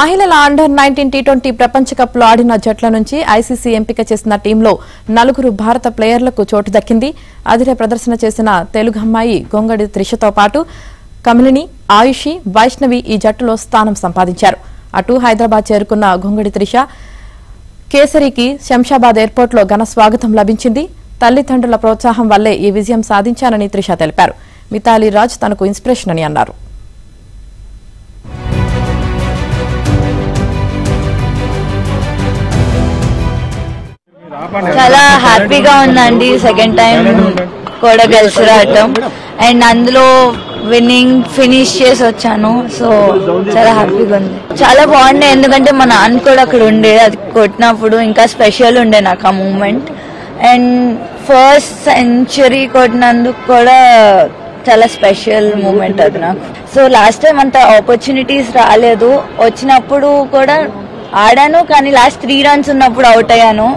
మహిళల under 19 T20 ప్రపంచ కప్లో ఆడిన జట్ల నుంచి ఐసీసీ ఎంపిక చేసిన టీంలో 4 భారత ప్లేయర్లకు చోటు దక్కింది. అదిరే ప్రదర్శన చేసిన తెలుగు అమ్మాయి గొంగడి త్రిషతో పాటు కమలిని, ఆయుషి, వైష్ణవి ఈ జట్టులో స్థానం సంపాదించారు. అటు హైదరాబాద్ చేరుకున్న గొంగడి త్రిష కేసరికి శంషాబాద్ ఎయిర్పోర్ట్లో ఘన స్వాగతం లభించింది. తల్లిదండ్రుల ప్రోత్సాహం వల్లే ఈ విజయం సాధించానని త్రిష తెలిపారు. మిథాలీ రాజ్ తనకు ఇన్స్పిరేషన్ అని అన్నారు. చాలా హ్యాపీగా ఉందండి. సెకండ్ టైం కూడా కలిసి రావటం అండ్ అందులో విన్నింగ్ ఫినిష్ చేసి వచ్చాను. సో చాలా హ్యాపీగా ఉంది. చాలా బాగుండే, ఎందుకంటే మా నాన్న కూడా అక్కడ ఉండే. అది కొట్టినప్పుడు ఇంకా స్పెషల్ ఉండే నాకు ఆ మూమెంట్. అండ్ ఫస్ట్ సెంచరీ కొట్టినందుకు కూడా చాలా స్పెషల్ మూమెంట్ అది నాకు. సో లాస్ట్ టైం అంత ఆపర్చునిటీస్ రాలేదు. వచ్చినప్పుడు కూడా ఆడాను, కానీ లాస్ట్ 3 runs ఉన్నప్పుడు అవుట్ అయ్యాను.